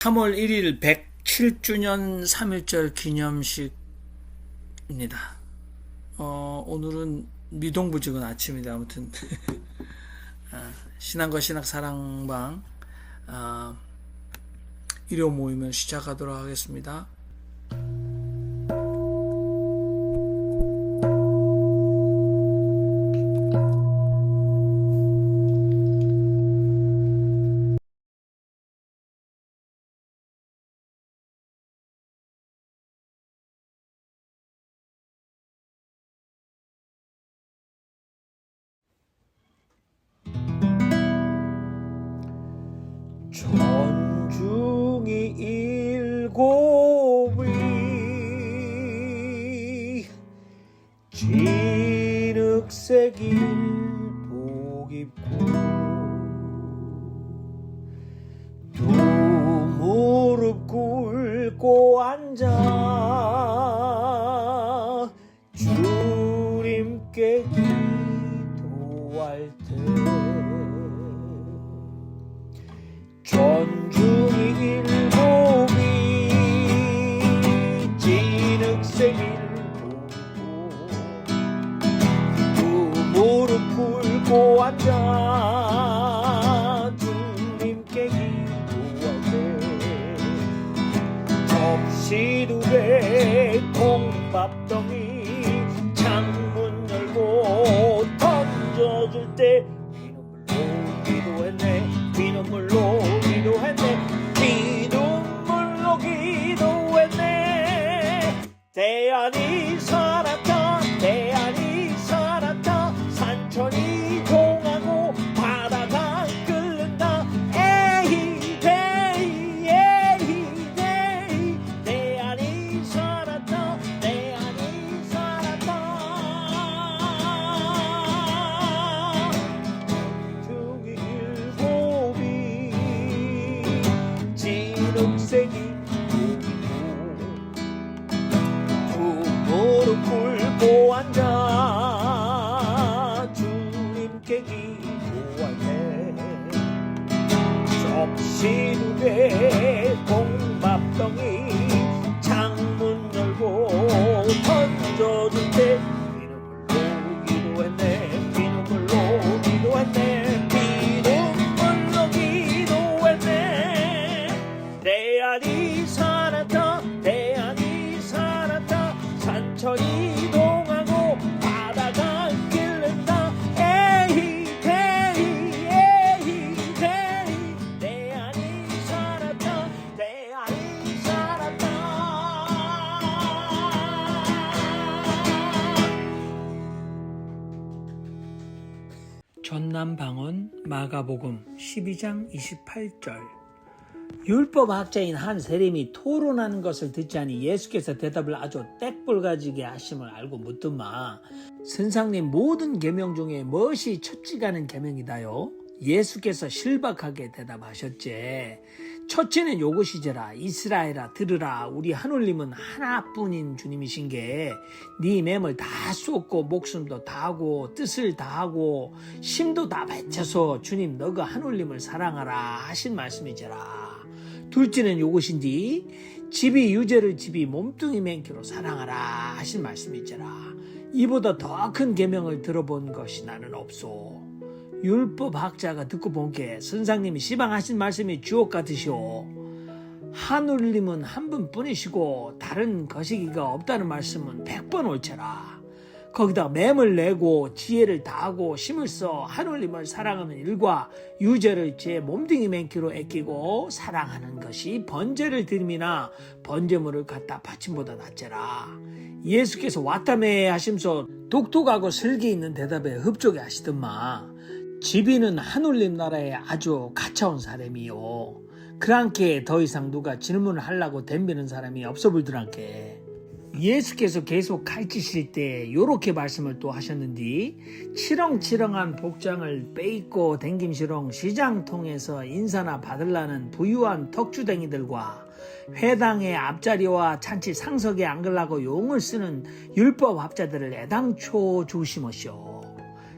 3월 1일 107주년 3.1절 기념식입니다. 오늘은 미동부직은 아침인데 아무튼 신앙과 신학 사랑방 일요 모임을 시작하도록 하겠습니다. 천중이 일곱이 진흙색 일복 입고 두 무릎 꿇고 앉아 주님께 기도할 때 천중이 일곱이 진흙색 일복이고 두 무릎 꿇고 앉아 주님께 기도할 때 접시 두 개 콩밥덩이 창문 열고 던져줄 때 피눈물로 기도했네. 피눈물로 기도했네. 피눈물로 기도했네. 대안이 살았다. 대안이 살았다. 산천이 동하고 바다가 끓는다. 에이 데이 에이 데이. 대안이 살았다. 대안이 살았다. 천중이 일곱이 진흙색이 두 무릎 꿇고 앉아 주님께 기도할 때 접시 두 개 콩밥덩이 창문 열고 던져줄 때 피눈물로 기도했네. 피눈물로 기도했네. 피눈물로 기도했네. 대안이 살았다. 대안이 살았다. 산천이 동하고 바다가 끓는다. 에이 데이 에이 데이. 대안이 살았다. 대안이 살았다. 전남방언 마가복음 12장 28절. 율법학자인 한 세림이 토론하는 것을 듣자니 예수께서 대답을 아주 떼뿔가지게 하심을 알고 묻더마. 선생님, 모든 계명 중에 무엇이 첫째가는 계명이다요? 예수께서 실박하게 대답하셨지. 첫째는 요것이제라. 이스라엘아 들으라. 우리 하늘님은 하나뿐인 주님이신 게 네 맴을 다 쏟고 목숨도 다하고 뜻을 다하고 심도 다 바쳐서 주님 너가 하늘님을 사랑하라 하신 말씀이제라. 둘째는 요것인지 집이 유죄를 집이 몸뚱이 맨키로 사랑하라 하신 말씀이제라. 이보다 더 큰 계명을 들어본 것이 나는 없소. 율법학자가 듣고 본게 선생님이 시방하신 말씀이 주옥 같으시오. 하늘님은 한 분뿐이시고 다른 거시기가 없다는 말씀은 100번 옳더라. 거기다 맴을 내고 지혜를 다하고 힘을 써 하늘님을 사랑하는 일과 유죄를 제 몸뚱이 맨키로 애끼고 사랑하는 것이 번제를 드림이나 번제물을 갖다 바침보다 낫더라. 예수께서 왔다매 하심서 독특하고 슬기 있는 대답에 흡족해 하시더마. 집이는 하늘님 나라에 아주 가차온 사람이요. 그랑께 더 이상 누가 질문을 하려고 덤비는 사람이 없어 불더란께. 예수께서 계속 가르치실 때 요렇게 말씀을 또 하셨는데 치렁치렁한 복장을 빼입고 댕김시렁 시장 통해서 인사나 받으려는 부유한 턱주댕이들과 회당의 앞자리와 잔치 상석에 앉으려고 용을 쓰는 율법학자들을 애당초 조심하시오.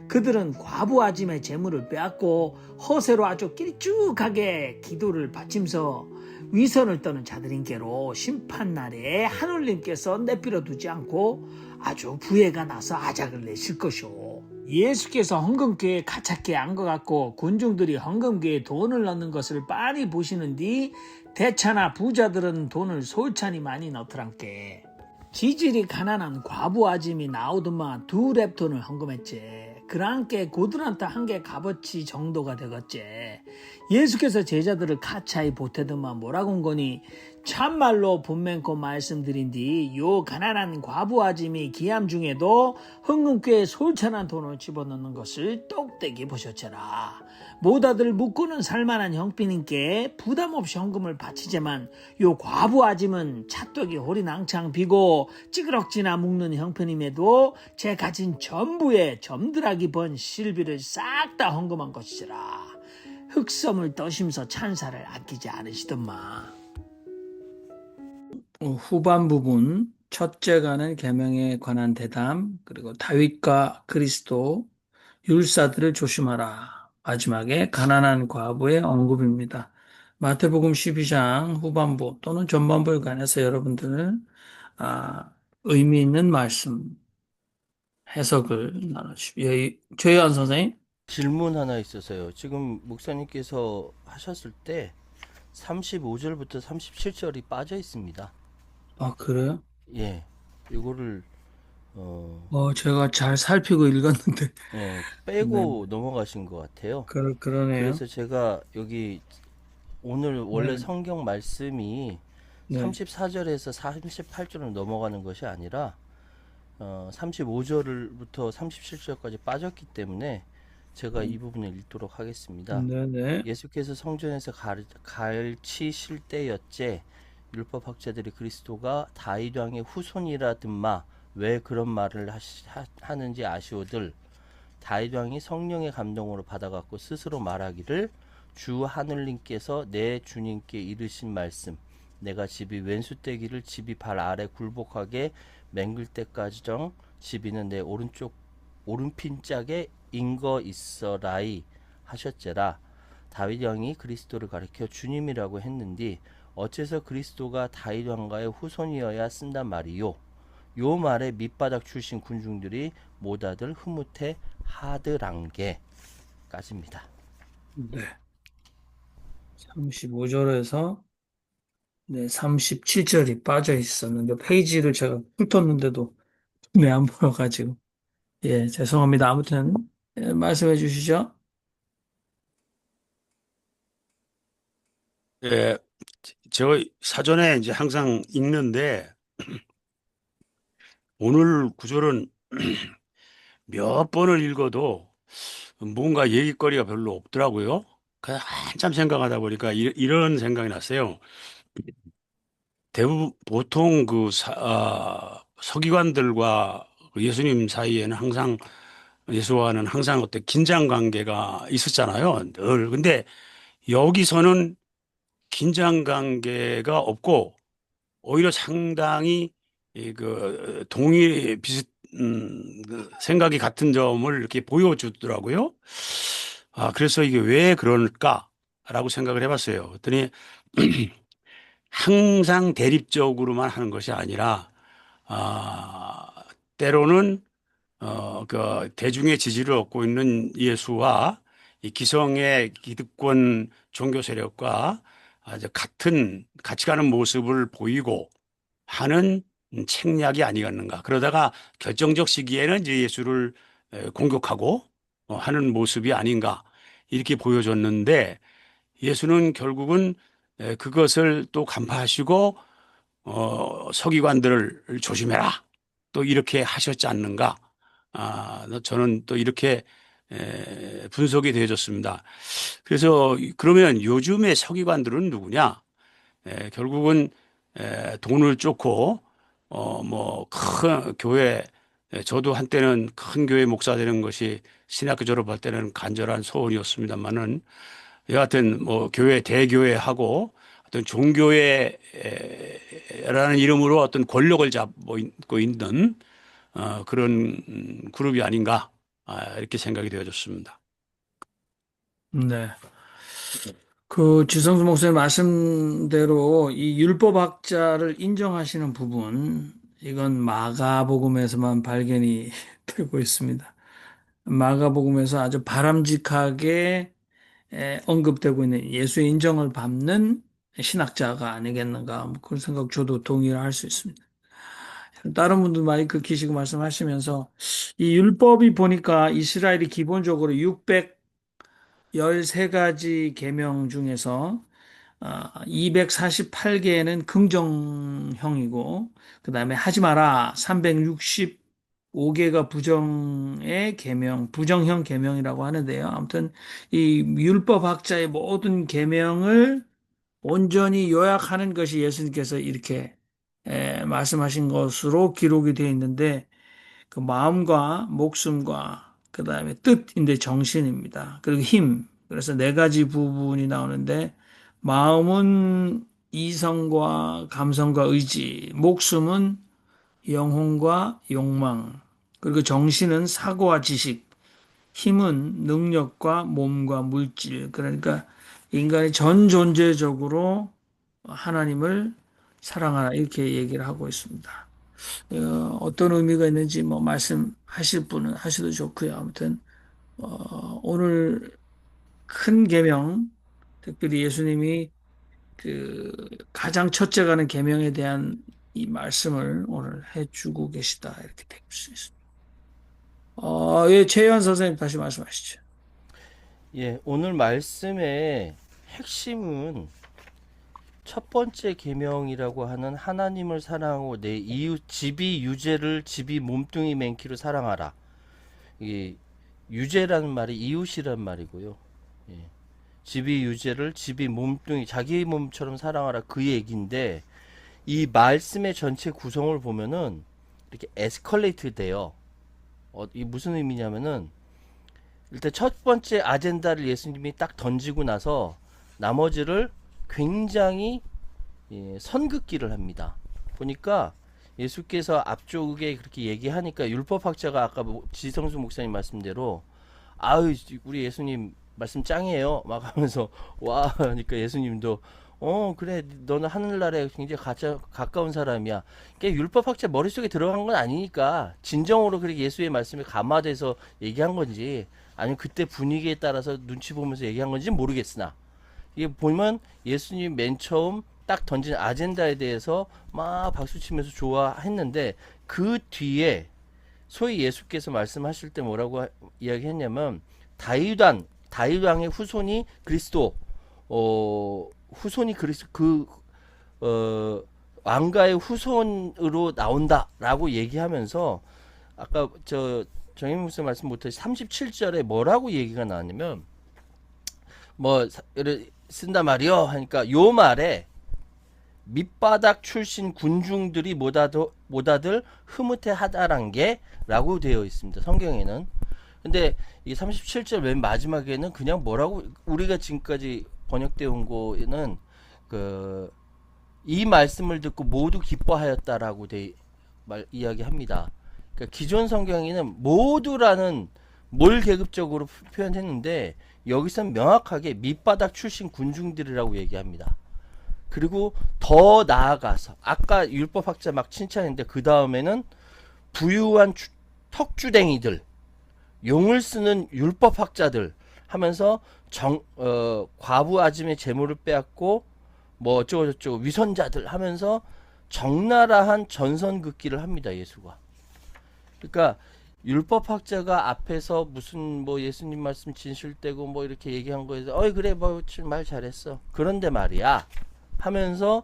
그들은 과부 아짐의 재물을 빼앗고 허세로 아주 길쭉하게 기도를 바치면서 위선을 떠는 자들인께로 심판날에 하늘님께서 내버려 두지 않고 아주 부해가 나서 아작을 내실 것이오. 예수께서 헌금교에 가차게 안 것 같고 군중들이 헌금교에 돈을 넣는 것을 빤히 보시는 뒤 대차나 부자들은 돈을 솔찬히 많이 넣더란께. 지질이 가난한 과부 아짐이 나오더만 2렙돈을 헌금했지. 그랑께 고드란타 한 개 값어치 정도가 되겠지. 예수께서 제자들을 가차히 보태더만 뭐라고 한 거니? 참말로 분명코 말씀드린 뒤 요 가난한 과부 아짐이 기함 중에도 헌금교에 솔찬한 돈을 집어넣는 것을 똑되게 보셨잖아. 모다들 묵고는 살만한 형편인께 부담없이 헌금을 바치지만 요 과부 아짐은 찻떡이 호리낭창 비고 찌그럭지나 묵는 형편임에도 제 가진 전부에 점들하기 번 실비를 싹 다 헌금한 것이지라. 흑섬을 떠심서 찬사를 아끼지 않으시던마. 후반 부분 첫째가는 계명에 관한 대담, 그리고 다윗과 그리스도, 율사들을 조심하라. 마지막에 가난한 과부의 언급입니다. 마태복음 12장 후반부 또는 전반부에 관해서 여러분들 의미 있는 말씀 해석을 나눠주십시오. 최현 선생님. 질문 하나 있어서요. 지금 목사님께서 하셨을 때 35절부터 37절이 빠져 있습니다. 아, 그래요? 예. 이거를 제가 잘 살피고 읽었는데. 네, 빼고 넘어가신 것 같아요. 그러네요. 그래서 제가 여기 오늘 원래 네, 성경 말씀이 네. 34절에서 38절로 넘어가는 것이 아니라 35절부터 37절까지 빠졌기 때문에 제가 이 부분을 읽도록 하겠습니다. 네네. 예수께서 성전에서 가르치실 때였제. 율법학자들이 그리스도가 다윗 왕의 후손이라든마 왜 그런 말을 하는지 아시오들. 다윗 왕이 성령의 감동으로 받아갖고 스스로 말하기를 주 하늘님께서 내 주님께 이르신 말씀 내가 집이 왼수 떼기를 집이 발 아래 굴복하게 맹글 때까지정 집이는 내 오른핀짝에 인거 있어라이 하셨제라. 다윗 왕이 그리스도를 가리켜 주님이라고 했는디 어째서 그리스도가 다윗 왕가의 후손이어야 쓴단 말이요. 요 말에 밑바닥 출신 군중들이 모다들 흐뭇해 하드란게 까집니다. 네. 35절에서 37절이 빠져 있었는데 페이지를 제가 훑었는데도 눈에 안 보여가지고 죄송합니다. 아무튼 말씀해 주시죠. 예, 저 사전에 이제 항상 읽는데 오늘 구절은 몇 번을 읽어도 뭔가 얘기거리가 별로 없더라고요. 그냥 한참 생각하다 보니까 이런 생각이 났어요. 대부분 보통 서기관들과 그 예수님 사이에는 항상 예수와는 항상 어떤 긴장 관계가 있었잖아요. 늘. 근데 여기서는 긴장 관계가 없고 오히려 상당히 비슷 그 생각이 같은 점을 이렇게 보여주더라고요. 그래서 이게 왜 그럴까라고 생각을 해봤어요. 그랬더니 항상 대립적으로만 하는 것이 아니라 아, 때로는 그 대중의 지지를 얻고 있는 예수와 이 기성의 기득권 종교 세력과 아주 같이 가는 모습을 보이고 하는 책략이 아니겠는가. 그러다가 결정적 시기에는 이제 예수를 공격하고 하는 모습이 아닌가 이렇게 보여줬는데 예수는 결국은 그것을 또 간파하시고 서기관들을 조심해라 또 이렇게 하셨지 않는가. 저는 또 이렇게 분석이 되어졌습니다. 그래서 그러면 요즘의 서기관들은 누구냐? 결국은 돈을 쫓고 뭐 큰 교회, 저도 한때는 큰 교회 목사 되는 것이 신학교 졸업할 때는 간절한 소원이었습니다만은 여하튼 뭐 교회 대교회하고 어떤 종교회라는 이름으로 어떤 권력을 잡고 있는 그런 그룹이 아닌가 이렇게 생각이 되어졌습니다. 네. 그 지성수 목사님 말씀대로 이 율법학자를 인정하시는 부분, 이건 마가복음에서만 발견이 되고 있습니다. 마가복음에서 아주 바람직하게 언급되고 있는 예수의 인정을 받는 신학자가 아니겠는가, 뭐 그런 생각 저도 동의를 할 수 있습니다. 다른 분들 마이크 키시고 말씀하시면서 이 율법이 보니까 이스라엘이 기본적으로 613가지 계명 중에서 248개는 긍정형이고, 그 다음에 하지 마라 365개가 부정의 계명, 부정형 계명이라고 하는데요. 아무튼 이 율법학자의 모든 계명을 온전히 요약하는 것이 예수님께서 이렇게 말씀하신 것으로 기록이 되어 있는데, 그 마음과 목숨과 그 다음에 뜻인데 정신입니다. 그리고 힘. 그래서 네 가지 부분이 나오는데, 마음은 이성과 감성과 의지, 목숨은 영혼과 욕망, 그리고 정신은 사고와 지식, 힘은 능력과 몸과 물질. 그러니까 인간이 전 존재적으로 하나님을 사랑하라, 이렇게 얘기를 하고 있습니다. 어떤 의미가 있는지 뭐 말씀하실 분은 하셔도 좋고요. 아무튼 오늘 큰 계명, 특별히 예수님이 그 가장 첫째 가는 계명에 대한 이 말씀을 오늘 해주고 계시다, 이렇게 될 수 있습니다. 예, 최현 선생님 다시 말씀하시죠. 예, 오늘 말씀의 핵심은 첫 번째 계명이라고 하는 하나님을 사랑하고 내 이웃 집이 유제를 집이 몸뚱이 맨키로 사랑하라. 이게 유제라는 말이 이웃이란 말이고요. 예. 집이 유제를 집이 몸뚱이 자기 몸처럼 사랑하라, 그 얘기인데, 이 말씀의 전체 구성을 보면은 이렇게 에스컬레이트 돼요. 이 무슨 의미냐면은, 일단 첫 번째 아젠다를 예수님이 딱 던지고 나서 나머지를 굉장히 선긋기를 합니다. 보니까 예수께서 앞쪽에 그렇게 얘기하니까 율법학자가 아까 지성수 목사님 말씀대로 아유 우리 예수님 말씀 짱이에요 막 하면서 와 하니까 예수님도 그래 너는 하늘나라에 굉장히 가까운 사람이야. 그게 율법학자 머릿속에 들어간 건 아니니까 진정으로 그렇게 예수의 말씀에 감화돼서 얘기한 건지 아니면 그때 분위기에 따라서 눈치 보면서 얘기한 건지 모르겠으나, 이게 보면 예수님 맨 처음 딱 던진 아젠다에 대해서 막 박수치면서 좋아했는데, 그 뒤에 소위 예수께서 말씀하실 때 뭐라고 이야기했냐면, 다윗왕의 후손이 그리스도, 후손이 그리스도, 왕가의 후손으로 나온다라고 얘기하면서, 아까 정혜민 목사 말씀 못해서 37절에 뭐라고 얘기가 나왔냐면, 뭐 쓴다 말이요 하니까 요 말에 밑바닥 출신 군중들이 모다들 흐뭇해하다란 게 라고 되어 있습니다, 성경에는. 근데 이 37절 맨 마지막에는 그냥 뭐라고, 우리가 지금까지 번역되어 온 거는 이 말씀을 듣고 모두 기뻐하였다라고 이야기합니다. 그러니까 기존 성경에는 모두라는 몰 계급적으로 표현했는데, 여기서는 명확하게 밑바닥 출신 군중들이라고 얘기합니다. 그리고 더 나아가서 아까 율법학자 막 칭찬했는데, 그 다음에는 부유한 턱주댕이들, 용을 쓰는 율법학자들 하면서 과부 아짐의 재물을 빼앗고 뭐 어쩌고저쩌고 위선자들 하면서 적나라한 전선긋기를 합니다, 예수가. 그러니까 율법학자가 앞에서 무슨 뭐 예수님 말씀 진실되고 뭐 이렇게 얘기한 거에서 그래 뭐 말 잘했어 그런데 말이야 하면서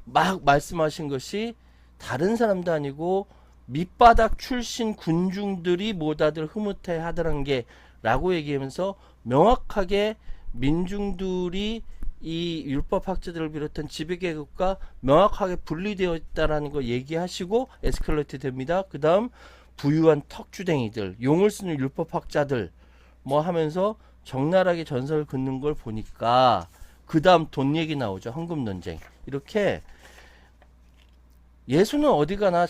막 말씀하신 것이 다른 사람도 아니고 밑바닥 출신 군중들이 모다들 흐뭇해 하더란 게 라고 얘기하면서 명확하게 민중들이 이 율법학자들을 비롯한 지배계급과 명확하게 분리되어 있다라는 거 얘기하시고 에스컬레이트 됩니다. 그 다음 부유한 턱주댕이들, 용을 쓰는 율법학자들 뭐 하면서 적나라하게 전설을 긋는 걸 보니까 그 다음 돈 얘기 나오죠. 헌금 논쟁. 이렇게 예수는 어디 가나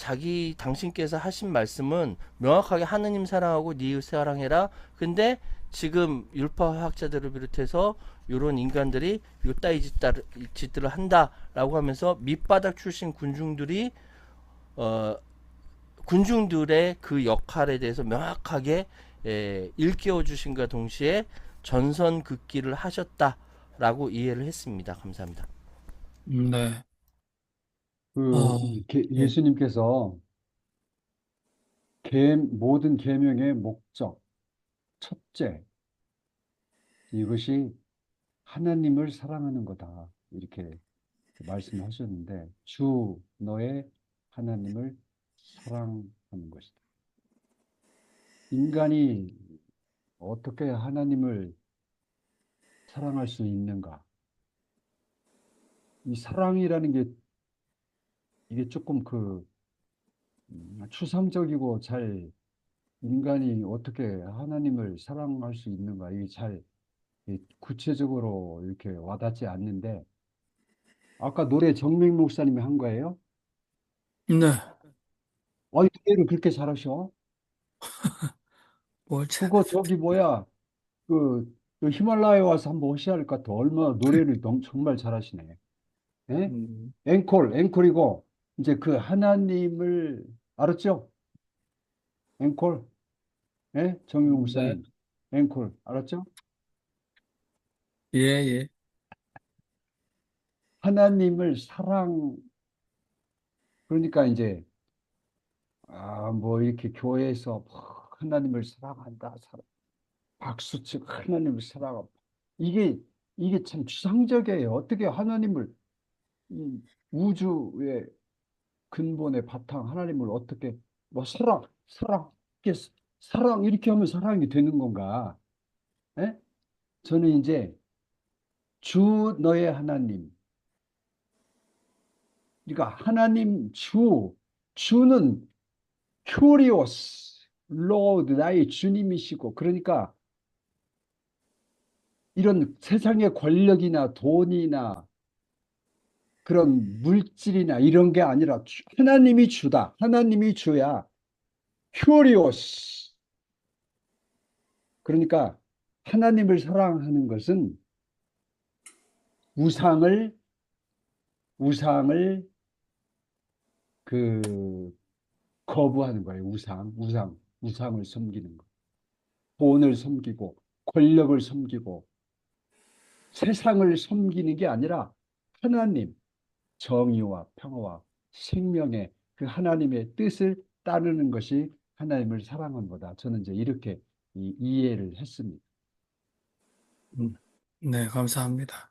당신께서 하신 말씀은 명확하게 하느님 사랑하고 네 이웃 사랑해라. 근데 지금 율법학자들을 비롯해서 이런 인간들이 요따위 짓들을 한다라고 하면서 밑바닥 출신 군중들이 어, 군중들의 그 역할에 대해서 명확하게 일깨워 주신과 동시에 전선극기를 하셨다라고 이해를 했습니다. 감사합니다. 네. 그 어, 예. 예수님께서 모든 계명의 목적, 첫째, 이것이 하나님을 사랑하는 거다. 이렇게 말씀하셨는데, 주 너의 하나님을 사랑하는 것이다. 인간이 어떻게 하나님을 사랑할 수 있는가? 이 사랑이라는 게 이게 조금 추상적이고 잘 인간이 어떻게 하나님을 사랑할 수 있는가? 이게 잘 구체적으로 이렇게 와닿지 않는데, 아까 노래 정명 목사님이 한 거예요? 네. 노래를 그렇게 잘하셔? 뭘 참. 그거 저기 뭐야, 그 히말라야 와서 한번 오셔야 할 것 같아. 얼마나 노래를 정말 잘하시네. 예? 앵콜이고, 이제 그 하나님을, 알았죠? 앵콜, 예? 정명 네. 목사님, 앵콜, 알았죠? 예, 예. 하나님을 그러니까 이제, 뭐 이렇게 교회에서 뭐 하나님을 사랑한다, 박수치고 하나님을 사랑하고. 이게, 이게 참 추상적이에요. 어떻게 하나님을, 이 우주의 근본의 바탕, 하나님을 어떻게, 뭐 이렇게, 사랑, 이렇게 하면 사랑이 되는 건가? 예? 저는 이제 주 너의 하나님, 그러니까 하나님 주는 큐리오스, 로드, 나의 주님이시고, 그러니까 이런 세상의 권력이나 돈이나 그런 물질이나 이런 게 아니라 하나님이 주다. 하나님이 주야. 큐리오스. 그러니까 하나님을 사랑하는 것은 우상을 우상을 그 거부하는 거예요. 우상을 섬기는 거. 돈을 섬기고 권력을 섬기고 세상을 섬기는 게 아니라 하나님, 정의와 평화와 생명의 그 하나님의 뜻을 따르는 것이 하나님을 사랑하는 거다. 저는 이제 이렇게 이해를 했습니다. 네, 감사합니다.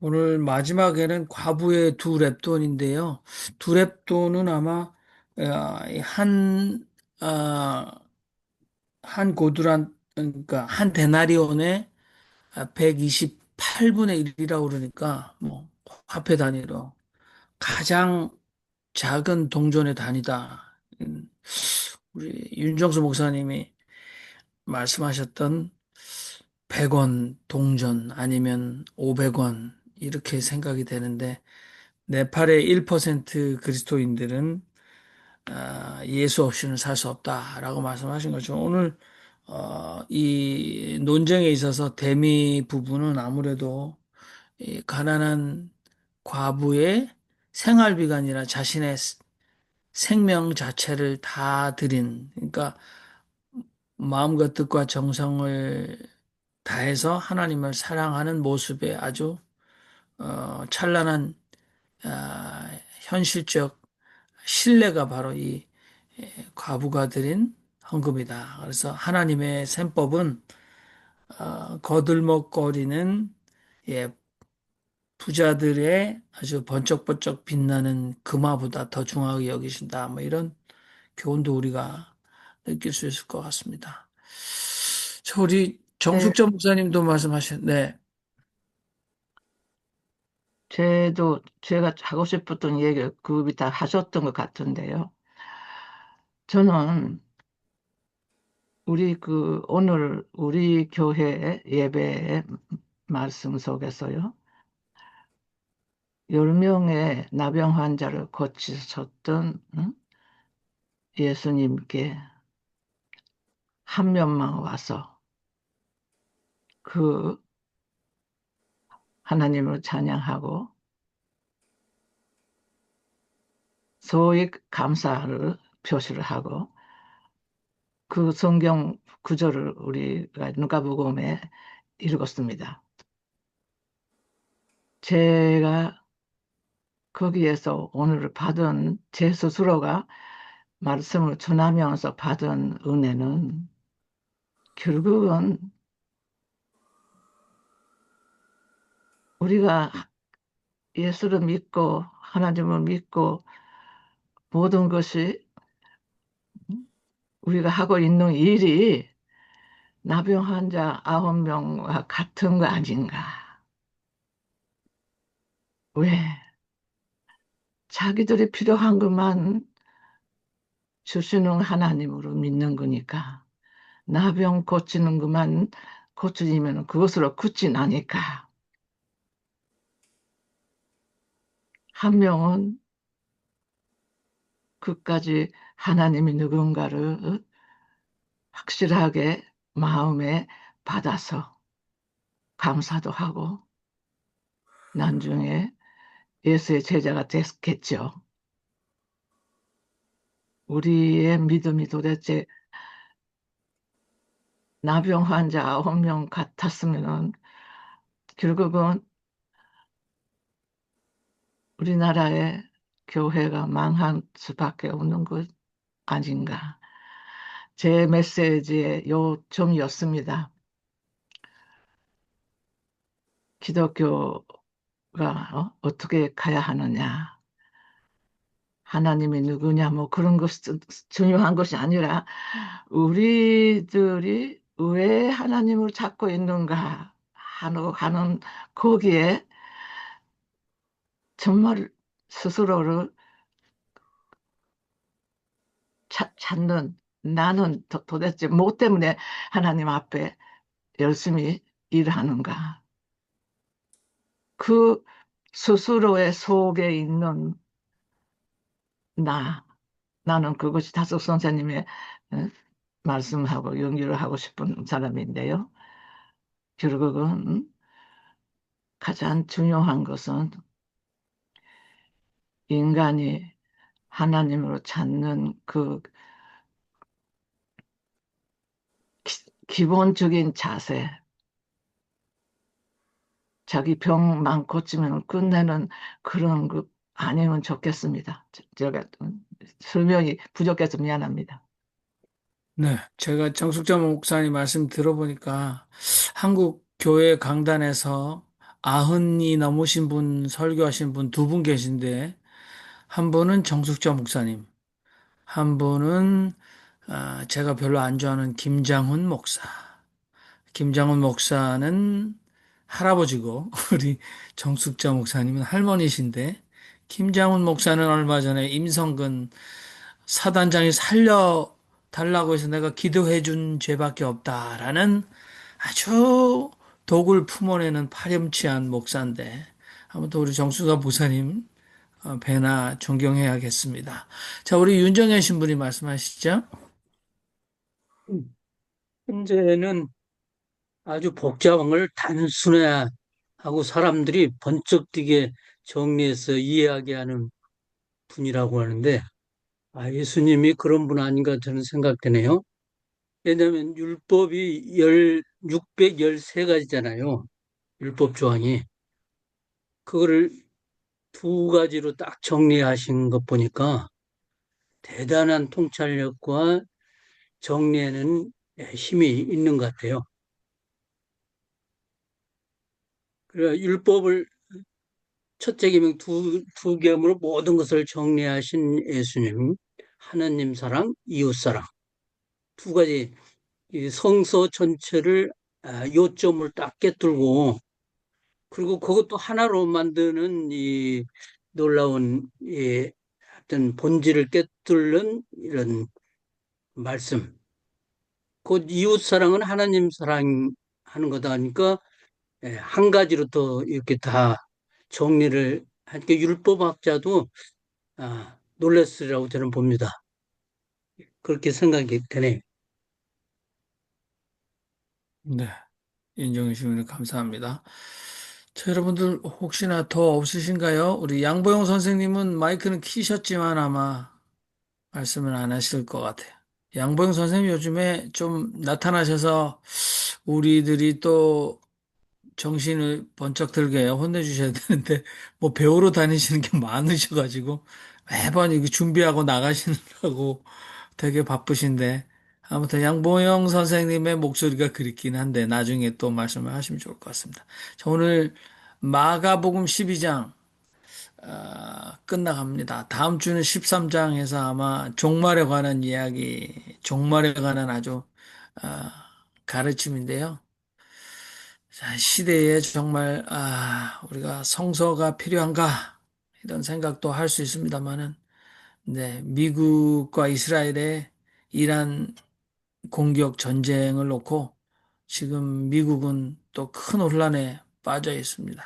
오늘 마지막에는 과부의 두 랩돈인데요. 두 랩돈은 아마 한 한 고두란 그러니까 한 데나리온의 128분의 1이라고 그러니까 뭐 화폐 단위로 가장 작은 동전의 단위다. 우리 윤정수 목사님이 말씀하셨던 100원 동전 아니면 500원 이렇게 생각이 되는데 네팔의 1% 그리스도인들은 예수 없이는 살 수 없다라고 말씀하신 거죠. 오늘 이 논쟁에 있어서 대미 부분은 아무래도 이 가난한 과부의 생활비가 아니라 자신의 생명 자체를 다 드린, 그러니까 마음과 뜻과 정성을 다해서 하나님을 사랑하는 모습에 아주 찬란한 아, 현실적 신뢰가 바로 이 과부가 드린 헌금이다. 그래서 하나님의 셈법은 거들먹거리는 예, 부자들의 아주 번쩍번쩍 빛나는 금화보다 더 중하게 여기신다. 뭐 이런 교훈도 우리가 느낄 수 있을 것 같습니다. 우리 네, 정숙전 목사님도 네, 제가 하고 싶었던 얘기를 그 밑에 하셨던 것 같은데요. 저는 오늘 우리 교회 예배 말씀 속에서요. 10명의 나병 환자를 고치셨던 예수님께 한 명만 와서 그 하나님을 찬양하고 소위 감사를 표시를 하고 그 성경 구절을 우리가 누가복음에 읽었습니다. 제가 거기에서 오늘 받은 제 스스로가 말씀을 전하면서 받은 은혜는 결국은 우리가 예수를 믿고 하나님을 믿고 모든 것이 우리가 하고 있는 일이 나병 환자 9명과 같은 거 아닌가. 왜? 자기들이 필요한 것만 주시는 하나님으로 믿는 거니까. 나병 고치는 것만 고쳐지면 그것으로 끝이 나니까. 한 명은 끝까지 하나님이 누군가를 확실하게 마음에 받아서 감사도 하고 나중에 예수의 제자가 됐겠죠. 우리의 믿음이 도대체 나병 환자 9명 같았으면 결국은 우리나라의 교회가 망할 수밖에 없는 것 아닌가. 제 메시지의 요점이었습니다. 기독교가 어떻게 가야 하느냐. 하나님이 누구냐, 뭐 그런 것이 중요한 것이 아니라 우리들이 왜 하나님을 찾고 있는가 하는 거기에 정말 스스로를 찾는 나는 도대체 뭐 때문에 하나님 앞에 열심히 일하는가. 그 스스로의 속에 있는 나는 그것이 다섯 선생님의 말씀하고 연결을 하고 싶은 사람인데요. 결국은 가장 중요한 것은 인간이 하나님으로 찾는 그 기본적인 자세, 자기 병만 고치면 끝내는 그런 거 아니면 좋겠습니다. 제가 설명이 부족해서 미안합니다. 네, 제가 정숙자 목사님 말씀 들어보니까 한국 교회 강단에서 90이 넘으신 분 설교하신 분 두 분 계신데 한 분은 정숙자 목사님, 한 분은 제가 별로 안 좋아하는 김장훈 목사. 김장훈 목사는 할아버지고 우리 정숙자 목사님은 할머니신데 김장훈 목사는 얼마 전에 임성근 사단장이 살려 달라고 해서 내가 기도해 준 죄밖에 없다라는 아주 독을 품어내는 파렴치한 목사인데 아무튼 우리 정수가 목사님 배나 존경해야겠습니다. 자, 우리 윤정현 신부님 말씀하시죠. 현재는 아주 복잡한 걸 단순화하고 사람들이 번쩍 뛰게 정리해서 이해하게 하는 분이라고 하는데, 예수님이 그런 분 아닌가 저는 생각되네요. 왜냐하면 율법이 613가지잖아요. 율법 조항이. 그거를 두 가지로 딱 정리하신 것 보니까 대단한 통찰력과 정리에는 힘이 있는 것 같아요. 그래, 율법을 첫째 계명 두 계명으로 모든 것을 정리하신 예수님, 하나님 사랑, 이웃 사랑 두 가지 이 성서 전체를 요점을 딱 꿰뚫고 그리고 그것도 하나로 만드는 이 놀라운 어떤 본질을 꿰뚫는 이런 말씀. 곧 이웃 사랑은 하나님 사랑하는 거다 하니까 한 가지로 더 이렇게 다 정리를 하니까 율법학자도 놀랐으리라고 저는 봅니다. 그렇게 생각이 되네요. 네. 인정해 주시면 감사합니다. 자, 여러분들 혹시나 더 없으신가요? 우리 양보영 선생님은 마이크는 키셨지만 아마 말씀을 안 하실 것 같아요. 양보영 선생님 요즘에 좀 나타나셔서 우리들이 또 정신을 번쩍 들게 혼내주셔야 되는데, 뭐 배우러 다니시는 게 많으셔가지고, 매번 이거 준비하고 나가시느라고 되게 바쁘신데, 아무튼 양보영 선생님의 목소리가 그립긴 한데, 나중에 또 말씀을 하시면 좋을 것 같습니다. 자, 오늘 마가복음 12장, 끝나갑니다. 다음 주는 13장에서 아마 종말에 관한 이야기, 종말에 관한 아주, 아, 가르침인데요. 자, 시대에 정말 우리가 성서가 필요한가 이런 생각도 할 수 있습니다만은 네, 미국과 이스라엘의 이란 공격 전쟁을 놓고 지금 미국은 또 큰 혼란에 빠져 있습니다.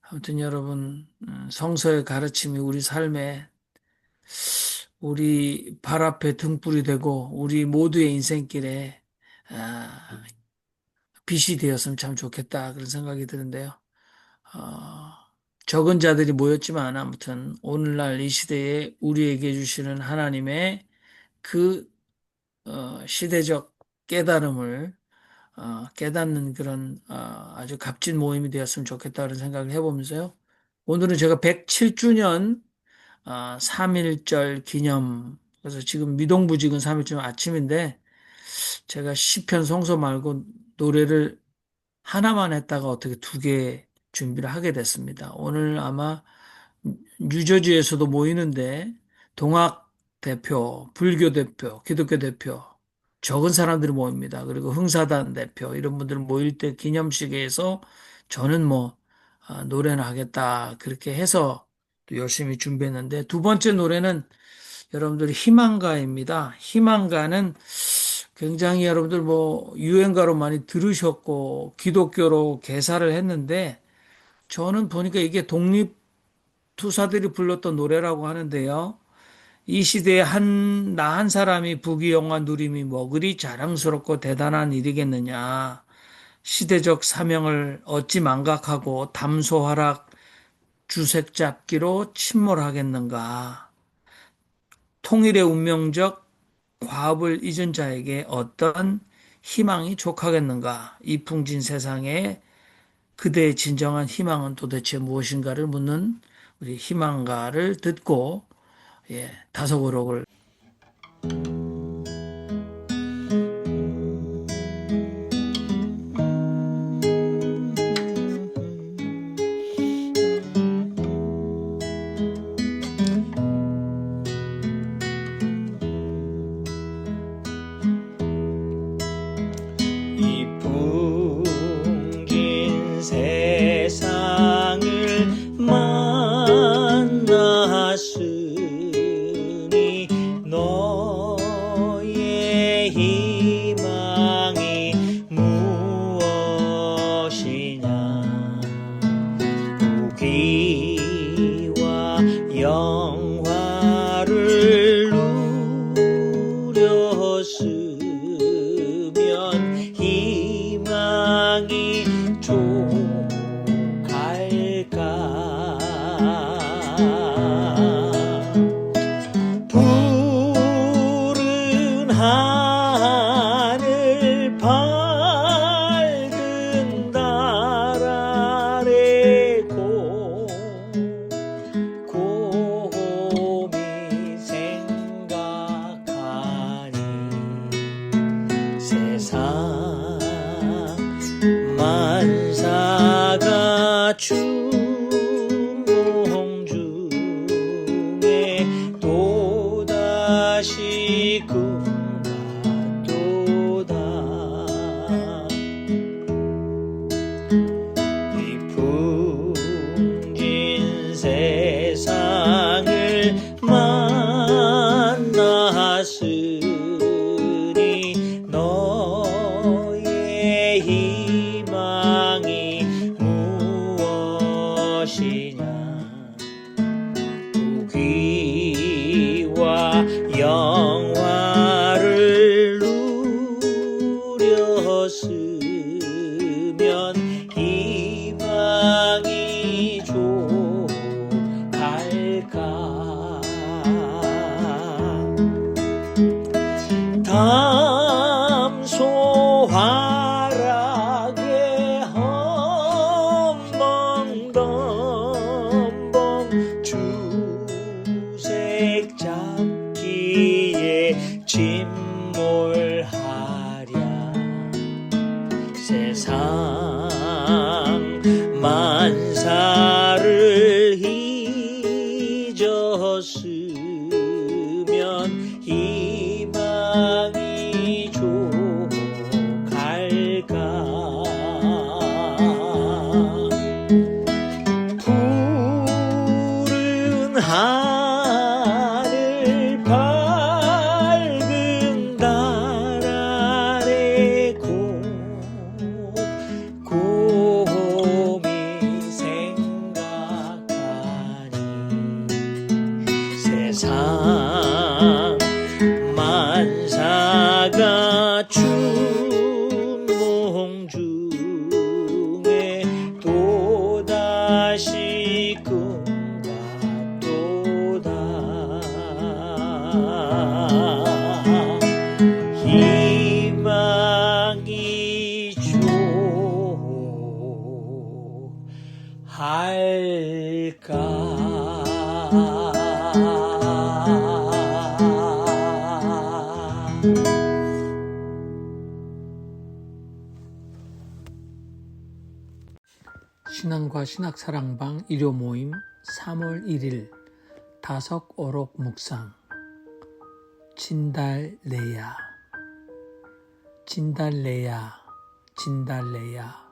아무튼 여러분 성서의 가르침이 우리 삶에 우리 발 앞에 등불이 되고 우리 모두의 인생길에 아, 빛이 되었으면 참 좋겠다 그런 생각이 드는데요. 어, 적은 자들이 모였지만 아무튼 오늘날 이 시대에 우리에게 주시는 하나님의 그 시대적 깨달음을 깨닫는 그런 아주 값진 모임이 되었으면 좋겠다는 생각을 해보면서요. 오늘은 제가 107주년 3.1절 기념 그래서 지금 미동부직은 3.1절 아침인데 제가 시편 성서 말고 노래를 하나만 했다가 어떻게 두 개 준비를 하게 됐습니다. 오늘 아마 뉴저지에서도 모이는데 동학 대표, 불교 대표, 기독교 대표 적은 사람들이 모입니다. 그리고 흥사단 대표 이런 분들 모일 때 기념식에서 저는 뭐 노래는 하겠다 그렇게 해서 또 열심히 준비했는데 두 번째 노래는 여러분들이 희망가입니다. 희망가는 굉장히 여러분들 뭐 유행가로 많이 들으셨고 기독교로 개사를 했는데 저는 보니까 이게 독립투사들이 불렀던 노래라고 하는데요. 이 시대에 나 한 사람이 부귀영화 누림이 뭐 그리 자랑스럽고 대단한 일이겠느냐. 시대적 사명을 어찌 망각하고 담소하락 주색 잡기로 침몰하겠는가. 통일의 운명적 과업을 잊은 자에게 어떤 희망이 족하겠는가. 이 풍진 세상에 그대의 진정한 희망은 도대체 무엇인가를 묻는 우리 희망가를 듣고 다소고록을 이 풍긴 세상을 만났으니 너의 희망이 무엇이냐 부귀와 영화를 누렸으면 희망이 족할까 푸른 하늘 밝은 달 아래 곰곰이 생각하니 세상 만사가 주몽 하늘 밝은 달 아래 곰곰이 생각하니 세상 만사가 춘몽 중에 또다시 꿈 같도다. 희망이 좋할까. 신앙과 신학사랑방 일요 모임 3월 1일 다석 어록 묵상. 진달래야 진달래야 진달래야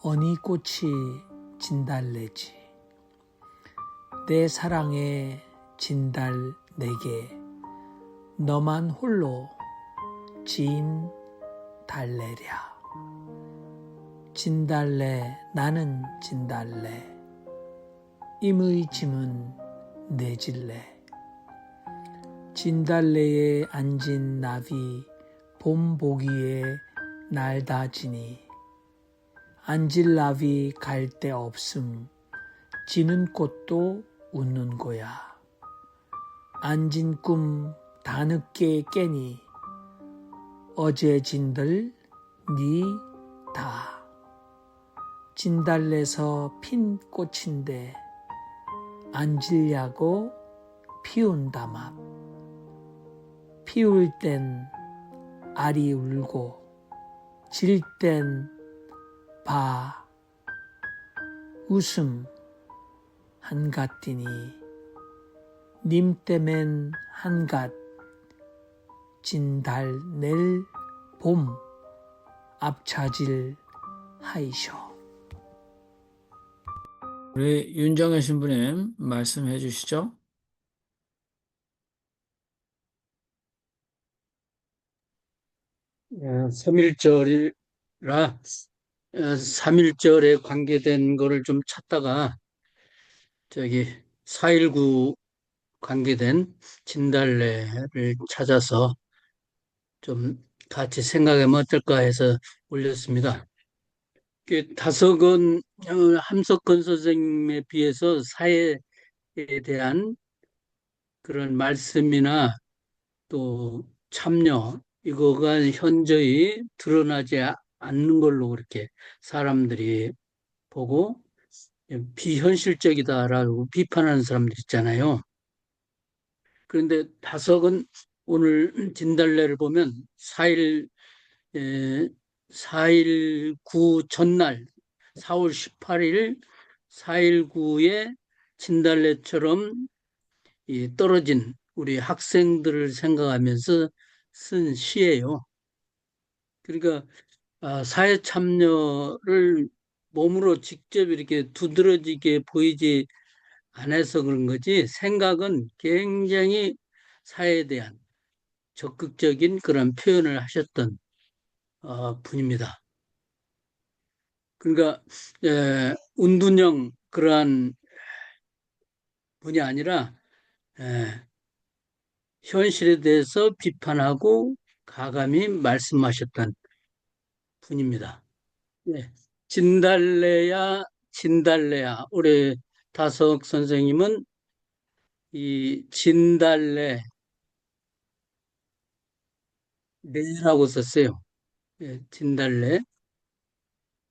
어니 꽃이 진달래지. 내 사랑의 진달 내게 너만 홀로 진 달래랴. 진달래 나는 진달래 임의 짐은 내 질래. 진달래에 앉은 나비 봄 보기에 날다지니 앉을 나비 갈 데 없음 지는 꽃도 웃는 거야. 앉은 꿈 다 늦게 깨니 어제 진들 니 다. 진달래서 핀 꽃인데 앉으려고 피운다 막. 피울 땐 알이 울고 질 땐 봐 웃음 한갓 뛰니 님 땜엔 한갓 진달 낼 봄 앞차질 하이쇼. 우리 윤정현 신부님 말씀해 주시죠. 삼일절이라 3일절에 관계된 거를 좀 찾다가 저기 4.19 관계된 진달래를 찾아서 좀 같이 생각하면 어떨까 해서 올렸습니다. 다석은 함석헌 선생님에 비해서 사회에 대한 그런 말씀이나 또 참여 이거가 현저히 드러나지 않는 걸로 그렇게 사람들이 보고 비현실적이다라고 비판하는 사람들 있잖아요. 그런데 다석은 오늘 진달래를 보면 4.19 전날 4월 18일 4.19에 진달래처럼 떨어진 우리 학생들을 생각하면서 쓴 시예요. 그러니까 사회 참여를 몸으로 직접 이렇게 두드러지게 보이지 않아서 그런 거지 생각은 굉장히 사회에 대한 적극적인 그런 표현을 하셨던 분입니다. 그러니까 운둔형 그러한 분이 아니라 현실에 대해서 비판하고 가감히 말씀하셨던 분입니다. 네. 진달래야 진달래야 우리 다석 선생님은 이 진달래 내라고 썼어요. 예, 진달래.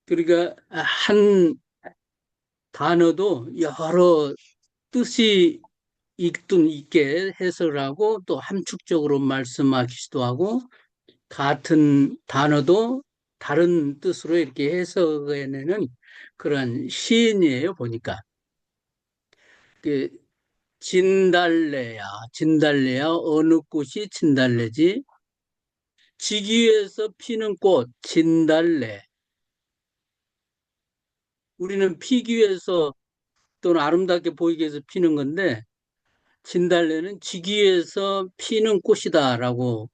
그러니까 한 단어도 여러 뜻이 있게 해석을 하고 또 함축적으로 말씀하시기도 하고 같은 단어도 다른 뜻으로 이렇게 해석해내는 그런 시인이에요, 보니까. 그 진달래야, 진달래야, 어느 꽃이 진달래지? 지기 위해서 피는 꽃, 진달래. 우리는 피기 위해서 또는 아름답게 보이기 위해서 피는 건데, 진달래는 지기 위해서 피는 꽃이다라고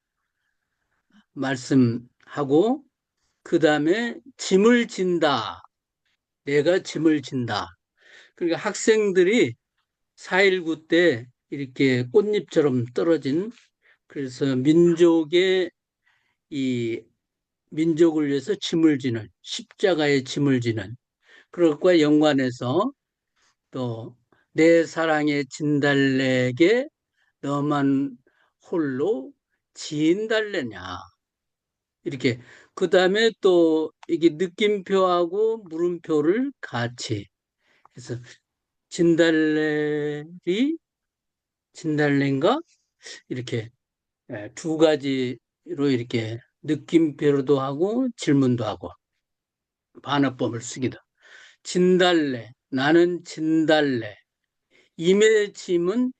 말씀하고, 그 다음에 짐을 진다. 내가 짐을 진다. 그러니까 학생들이 4.19 때 이렇게 꽃잎처럼 떨어진, 그래서 이 민족을 위해서 짐을 지는, 십자가의 짐을 지는 그런 것과 연관해서 또 내 사랑의 진달래에게 너만 홀로 진달래냐. 이렇게. 그 다음에 또 이게 느낌표하고 물음표를 같이 해서 진달래리 진달래인가? 이렇게 두 가지로 이렇게 느낌표로도 하고 질문도 하고 반어법을 쓰기도. 진달래, 나는 진달래. 임의 짐은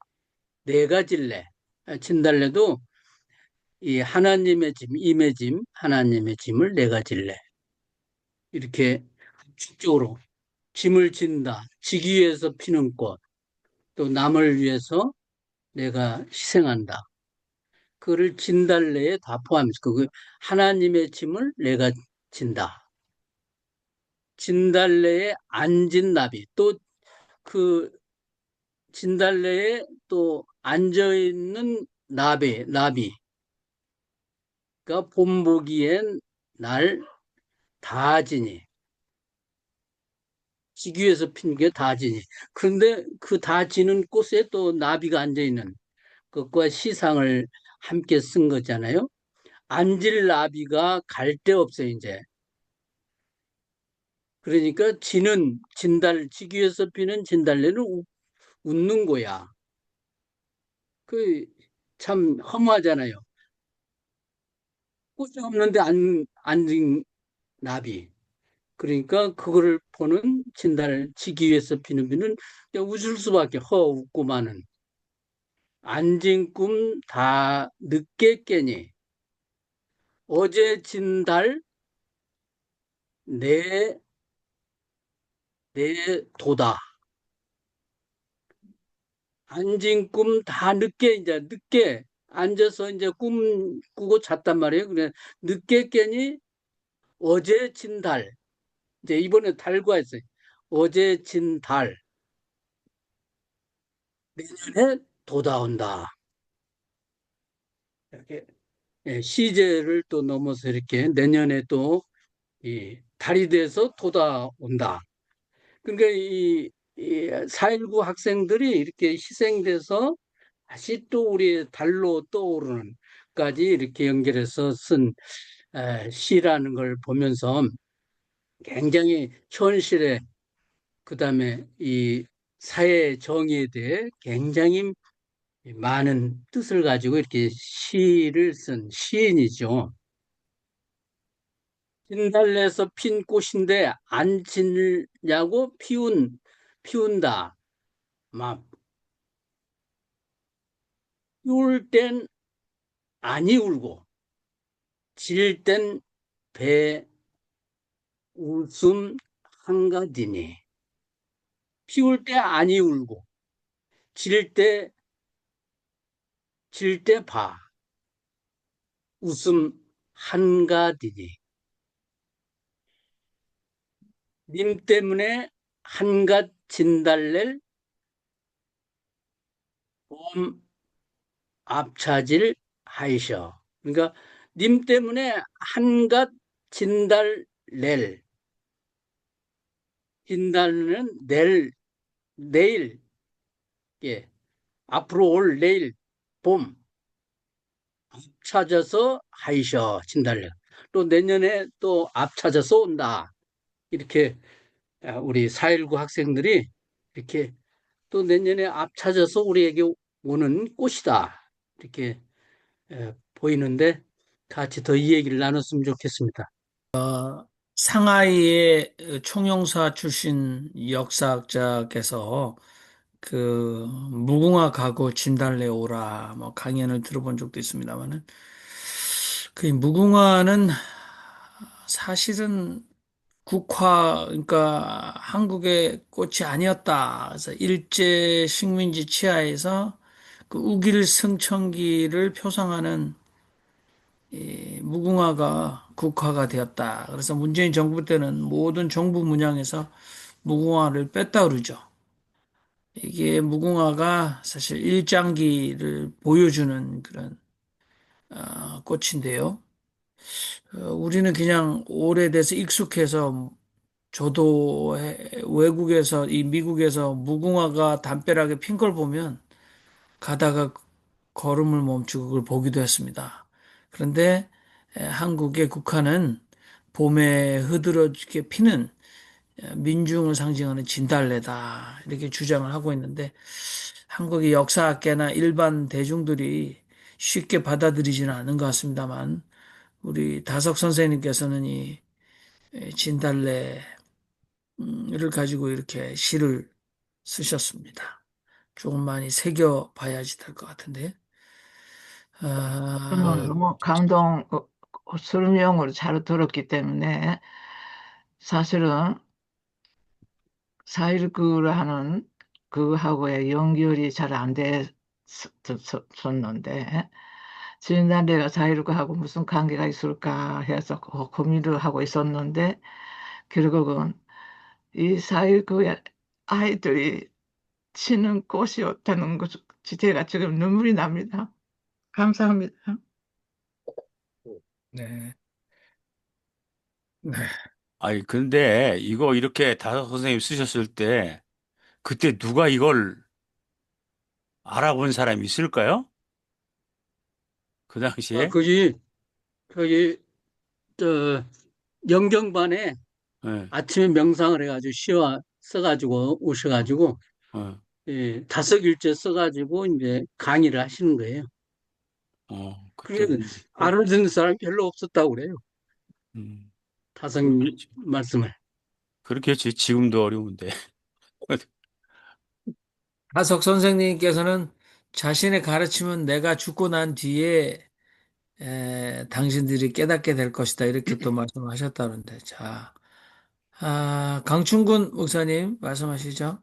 내가 질래. 진달래도 이 하나님의 짐, 임의 짐, 하나님의 짐을 내가 질래. 이렇게 축적으로 짐을 진다. 지기 위해서 피는 꽃. 또 남을 위해서 내가 희생한다. 그거를 진달래에 다 포함해서 그 하나님의 짐을 내가 진다. 진달래에 앉은 나비. 또 그 진달래에 또 앉아 있는 나비가 본보기엔 날 다지니. 지기 위해서 핀 게 다지니. 그런데 그 다지는 꽃에 또 나비가 앉아 있는 것과 시상을 함께 쓴 거잖아요. 앉을 나비가 갈 데 없어요, 이제. 그러니까 지기 위해서 피는 진달래는 웃는 거야. 그, 참 허무하잖아요. 꽃이 없는데 앉은 나비. 그러니까 그거를 보는 지기 위해서 피는 비는 그냥 웃을 수밖에 웃고 마는. 앉은 꿈 다 늦게 깨니. 어제 진달 내 도다. 앉은 꿈 다 늦게 앉아서 이제 꿈 꾸고 잤단 말이에요. 그래 늦게 깨니 어제 진 달. 이제 이번에 달과 했어요. 어제 진 달. 내년에 도다온다. 이렇게 시제를 또 넘어서 이렇게 내년에 또 이 달이 돼서 도다온다. 그러니까 이 4.19 학생들이 이렇게 희생돼서 다시 또 우리 달로 떠오르는 까지 이렇게 연결해서 쓴 시라는 걸 보면서 굉장히 현실에 그다음에 이 사회 정의에 대해 굉장히 많은 뜻을 가지고 이렇게 시를 쓴 시인이죠. 진달래에서 핀 꽃인데 안 지냐고 피운다. 막 피울 땐 아니 울고 질 땐 배 웃음 한가지니. 피울 때 아니 울고 질 때 봐. 웃음 한가디니. 님 때문에 한갓 진달래를 봄 앞차질 하이셔. 그러니까 님 때문에 한갓 진달래를 진달래는 내일 예 앞으로 올 내일 봄 찾아서 하이셔 진달래. 또 내년에 또 앞찾아서 온다. 이렇게 우리 4.19 학생들이 이렇게 또 내년에 앞찾아서 우리에게 오는 꽃이다. 이렇게 보이는데 같이 더 이 얘기를 나눴으면 좋겠습니다. 상하이의 총영사 출신 역사학자께서 그 무궁화 가고 진달래 오라 뭐 강연을 들어본 적도 있습니다만은 그 무궁화는 사실은 국화, 그러니까 한국의 꽃이 아니었다. 그래서 일제 식민지 치하에서 그 우길승천기를 표상하는 이 무궁화가 국화가 되었다. 그래서 문재인 정부 때는 모든 정부 문양에서 무궁화를 뺐다 그러죠. 이게 무궁화가 사실 일장기를 보여주는 그런 꽃인데요. 우리는 그냥 오래돼서 익숙해서 저도 외국에서 이 미국에서 무궁화가 담벼락에 핀 걸 보면 가다가 걸음을 멈추고 그걸 보기도 했습니다. 그런데 한국의 국화는 봄에 흐드러지게 피는 민중을 상징하는 진달래다 이렇게 주장을 하고 있는데 한국의 역사학계나 일반 대중들이 쉽게 받아들이지는 않은 것 같습니다만 우리 다석 선생님께서는 이 진달래를 가지고 이렇게 시를 쓰셨습니다. 조금 많이 새겨 봐야지 될 것 같은데. 저는 아, 너무 감동, 설명을 잘 들었기 때문에 사실은 4.19를 하는 그하고의 연결이 잘 안 됐었는데, 지난달래가 4.19하고 무슨 관계가 있을까 해서 고민을 하고 있었는데, 결국은 이 4.19의 아이들이 치는 꽃이었다는 것, 제가 지금 눈물이 납니다. 감사합니다. 네. 네. 아니, 근데 이거 이렇게 다섯 선생님 쓰셨을 때 그때 누가 이걸 알아본 사람이 있을까요? 그 아, 당시에? 거기, 저, 영경반에 예, 아침에 명상을 해가지고 시와 써가지고 오셔가지고, 어, 예, 다섯 일째 써가지고 이제 강의를 하시는 거예요. 그때, 그게 알아듣는 사람이 별로 없었다고 그래요. 음, 다성님 그렇겠지. 말씀을. 그렇겠지. 지금도 어려운데. 하석 선생님께서는 자신의 가르침은 내가 죽고 난 뒤에 당신들이 깨닫게 될 것이다. 이렇게 또 말씀하셨다는데. 자, 강충군 목사님 말씀하시죠.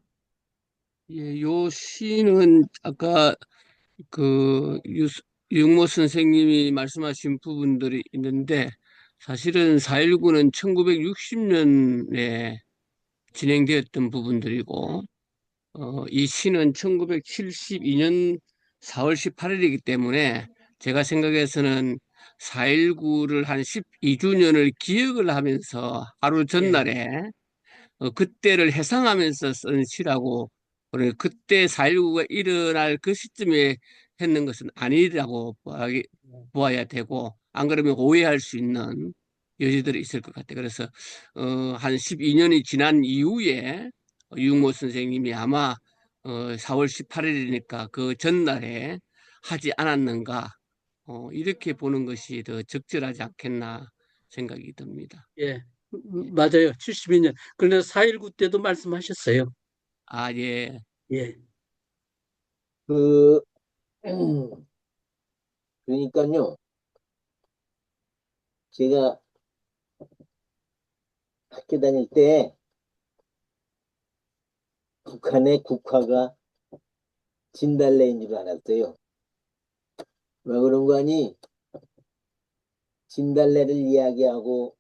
예, 요 시는 아까 그 유모 선생님이 말씀하신 부분들이 있는데 사실은 4.19는 1960년에 진행되었던 부분들이고 이 시는 1972년 4월 18일이기 때문에 제가 생각해서는 4.19를 한 12주년을 기억을 하면서 하루 예, 전날에 그때를 해상하면서 쓴 시라고 그래 그때 4.19가 일어날 그 시점에 했는 것은 아니라고 보아야 되고 안 그러면 오해할 수 있는 여지들이 있을 것 같아요. 그래서 한 12년이 지난 이후에 유모 선생님이 아마 4월 18일이니까 그 전날에 하지 않았는가 이렇게 보는 것이 더 적절하지 않겠나 생각이 듭니다. 예, 맞아요. 72년. 그런데 4.19 때도 말씀하셨어요. 아, 예. 예, 그, 그러니까요, 제가 학교 다닐 때 북한의 국화가 진달래인 줄 알았어요. 왜 그런 거 아니? 진달래를 이야기하고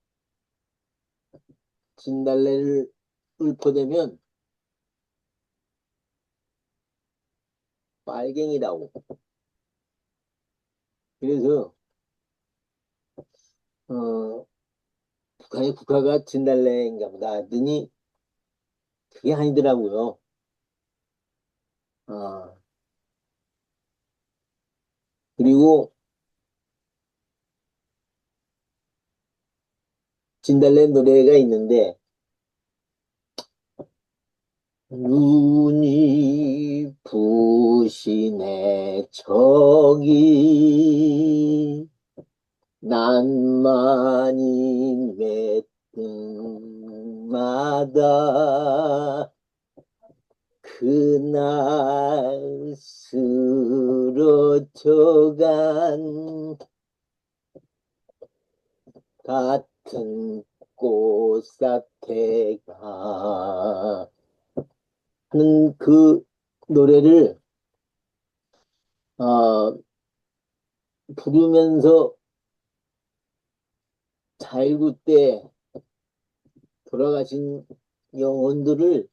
진달래를 읊어대면 빨갱이라고. 그래서, 어, 북한의 국화가 진달래인가 보다 하더니 그게 아니더라고요. 아, 그리고 진달래 노래가 있는데, 눈이 부시네 저기 난만이 맷등마다 그날 쓰러져간 같은 꽃사태 태가 하는 그 노래를 부르면서 4.19 때 돌아가신 영혼들을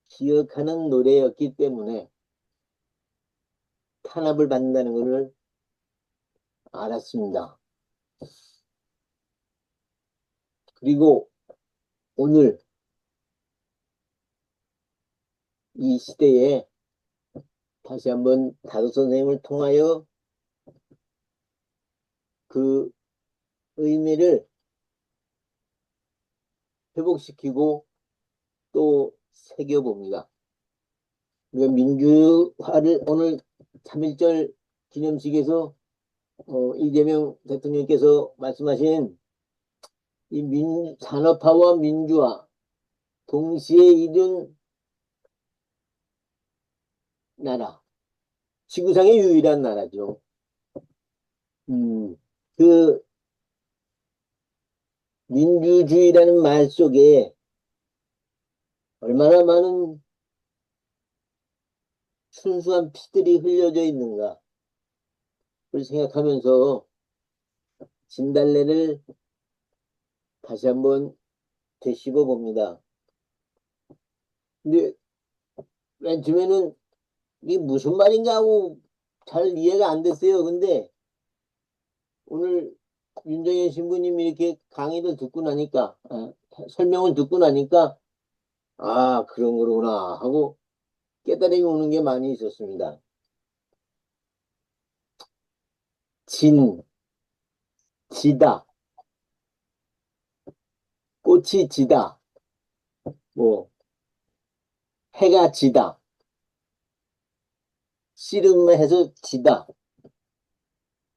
기억하는 노래였기 때문에 탄압을 받는다는 것을 알았습니다. 그리고 오늘 이 시대에 다시 한번 다도 선생님을 통하여 그 의미를 회복시키고 또 새겨봅니다. 우리가 민주화를 오늘 3.1절 기념식에서 이재명 대통령께서 말씀하신 이 산업화와 민주화 동시에 이룬 나라, 지구상의 유일한 나라죠. 그 민주주의라는 말 속에 얼마나 많은 순수한 피들이 흘려져 있는가 그걸 생각하면서 진달래를 다시 한번 되씹어 봅니다. 근데 맨 처음에는 이게 무슨 말인가 하고 잘 이해가 안 됐어요. 근데 오늘 윤정현 신부님이 이렇게 강의를 듣고 나니까 설명을 듣고 나니까 아 그런 거구나 하고 깨달음이 오는 게 많이 있었습니다. 지다, 꽃이 지다, 뭐 해가 지다, 씨름해서 지다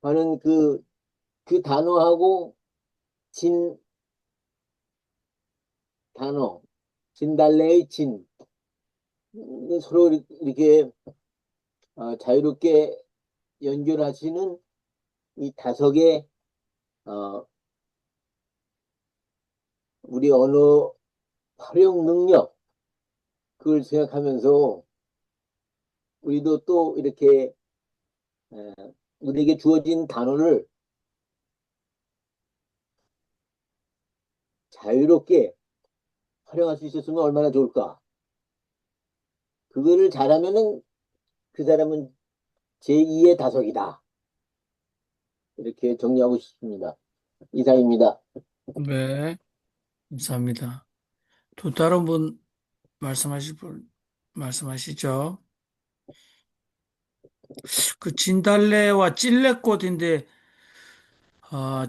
하는 그 단어하고 단어, 진달래의 서로 이렇게 자유롭게 연결하시는 이 다섯의 우리 언어 활용 능력 그걸 생각하면서 우리도 또 이렇게 우리에게 주어진 단어를 자유롭게 활용할 수 있었으면 얼마나 좋을까. 그거를 잘하면은 그 사람은 제2의 다섯이다. 이렇게 정리하고 싶습니다. 이상입니다. 네, 감사합니다. 또 다른 분 말씀하시죠. 그 진달래와 찔레꽃인데,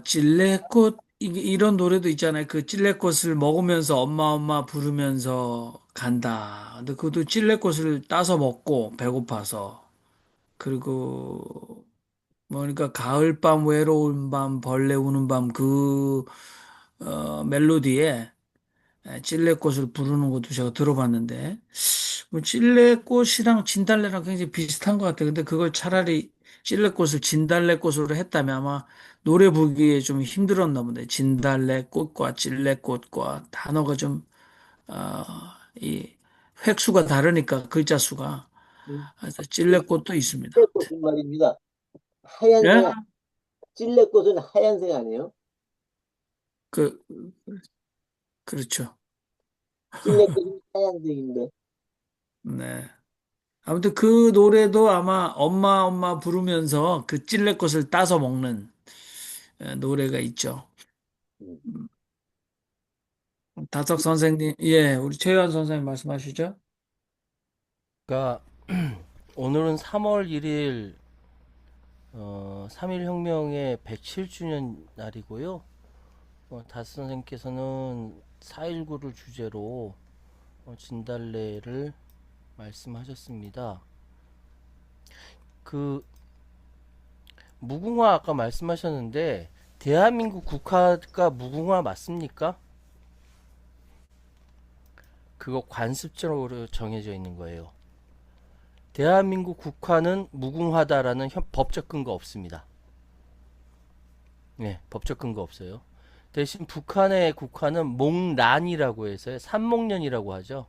찔레꽃, 이런 노래도 있잖아요. 그 찔레꽃을 먹으면서 엄마 부르면서 간다. 근데 그것도 찔레꽃을 따서 먹고 배고파서. 그리고, 그러니까 가을밤, 외로운 밤, 벌레 우는 밤 멜로디에 찔레꽃을 부르는 것도 제가 들어봤는데, 뭐 찔레꽃이랑 진달래랑 굉장히 비슷한 것 같아요. 근데 그걸 차라리 찔레꽃을 진달래꽃으로 했다면 아마 노래 부르기에 좀 힘들었나 보네. 진달래꽃과 찔레꽃과 단어가 좀, 어, 이 획수가 다르니까 글자 수가. 그래서 찔레꽃도 있습니다. 찔레꽃은 말입니다. 하얀색, 예? 찔레꽃은 하얀색 아니에요? 그, 그렇죠. 찔레꽃은 하얀색인데. 네. 아무튼 그 노래도 아마 엄마 부르면서 그 찔레꽃을 따서 먹는 노래가 있죠. 음. 다석 선생님, 예, 우리 최유한 선생님 말씀하시죠? 그러니까 오늘은 3월 1일 3.1혁명의 107주년 날이고요. 다스 선생님께서는 4.19를 주제로 진달래를 말씀하셨습니다. 그 무궁화 아까 말씀하셨는데 대한민국 국화가 무궁화 맞습니까? 그거 관습적으로 정해져 있는 거예요. 대한민국 국화는 무궁화다라는 법적 근거 없습니다. 네, 법적 근거 없어요. 대신 북한의 국화는 목란이라고 해서요. 산목련이라고 하죠.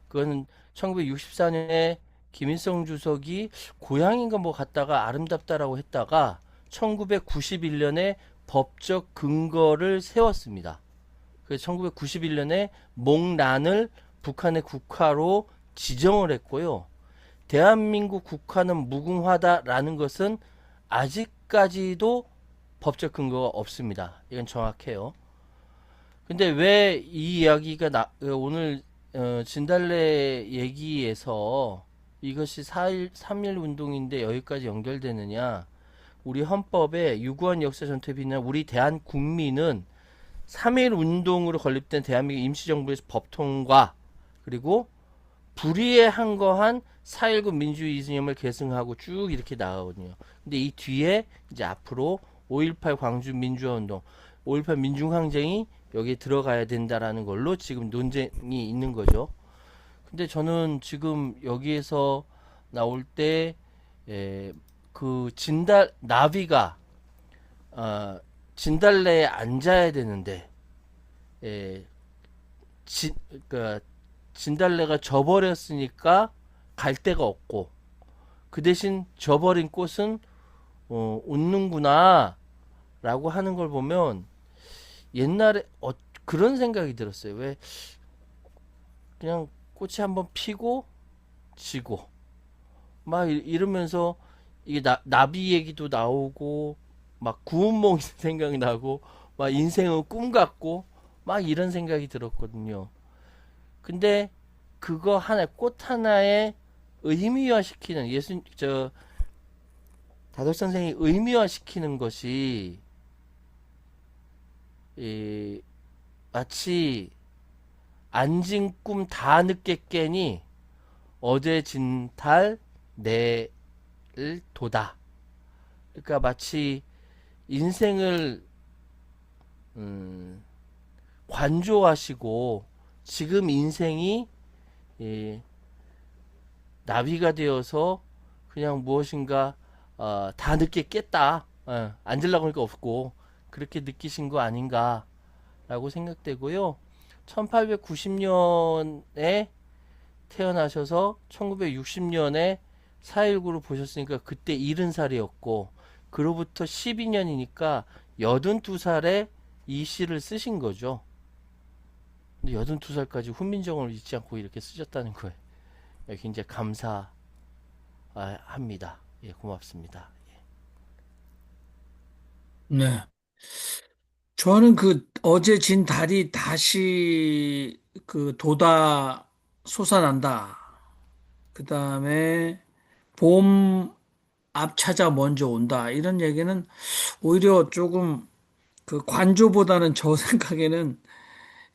그거는 1964년에 김일성 주석이 고향인가 뭐 갔다가 아름답다라고 했다가 1991년에 법적 근거를 세웠습니다. 그래서 1991년에 목란을 북한의 국화로 지정을 했고요. 대한민국 국화는 무궁화다라는 것은 아직까지도 법적 근거가 없습니다. 이건 정확해요. 근데 왜 이 이야기가 오늘 진달래 얘기에서 이것이 4.1, 3.1 운동인데 여기까지 연결되느냐? 우리 헌법에 유구한 역사 전통에 비난 우리 대한국민은 3.1 운동으로 건립된 대한민국 임시정부에서 법 통과 그리고 불의에 항거한 4.19 민주주의 이념을 계승하고 쭉 이렇게 나가거든요. 근데 이 뒤에 이제 앞으로 5.18 광주 민주화운동, 5.18 민중항쟁이 여기에 들어가야 된다라는 걸로 지금 논쟁이 있는 거죠. 근데 저는 지금 여기에서 나올 때, 그 나비가, 진달래에 앉아야 되는데, 그러니까 진달래가 져버렸으니까 갈 데가 없고, 그 대신 져버린 꽃은, 웃는구나, 라고 하는 걸 보면, 옛날에, 그런 생각이 들었어요. 왜, 그냥 꽃이 한번 피고, 지고, 막 이러면서, 이게 나비 얘기도 나오고, 막 구운몽 생각이 나고, 막 인생은 꿈 같고, 막 이런 생각이 들었거든요. 근데 그거 하나, 꽃 하나에 의미화시키는 다덕 선생이 의미화시키는 것이 마치 안진 꿈 다 늦게 깨니 어제 진 달 내일 도다. 그러니까 마치 인생을 관조하시고 지금 인생이 나비가 되어서 그냥 무엇인가 다 늦게 깼다. 앉으려고 하니까 없고 그렇게 느끼신 거 아닌가라고 생각되고요. 1890년에 태어나셔서 1960년에 4.19를 보셨으니까 그때 70살이었고 그로부터 12년이니까 82살에 이 시를 쓰신 거죠. 근데 82살까지 훈민정음을 잊지 않고 이렇게 쓰셨다는 거예요. 굉장히 감사합니다. 예, 고맙습니다. 네. 저는 그 어제 진 달이 다시 그 돋아 솟아난다. 그 다음에 봄 앞차자 먼저 온다. 이런 얘기는 오히려 조금 그 관조보다는 저 생각에는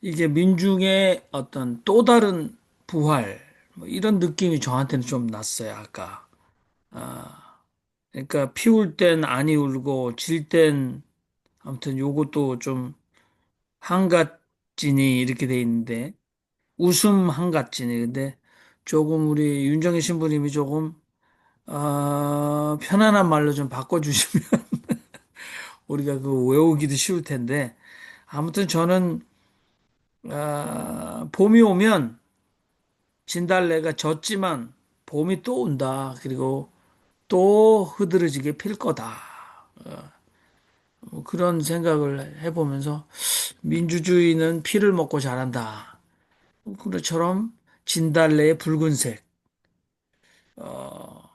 이게 민중의 어떤 또 다른 부활, 뭐 이런 느낌이 저한테는 좀 났어요, 아까. 아, 그러니까 피울 땐 안이 울고 질 땐 아무튼 요것도 좀 한갓진이 이렇게 돼 있는데 웃음 한갓진이 근데 조금 우리 윤정희 신부님이 조금 편안한 말로 좀 바꿔주시면 우리가 그 외우기도 쉬울 텐데 아무튼 저는 봄이 오면 진달래가 졌지만 봄이 또 온다. 그리고 또 흐드러지게 필 거다. 뭐 그런 생각을 해보면서 민주주의는 피를 먹고 자란다. 그처럼 진달래의 붉은색. 어,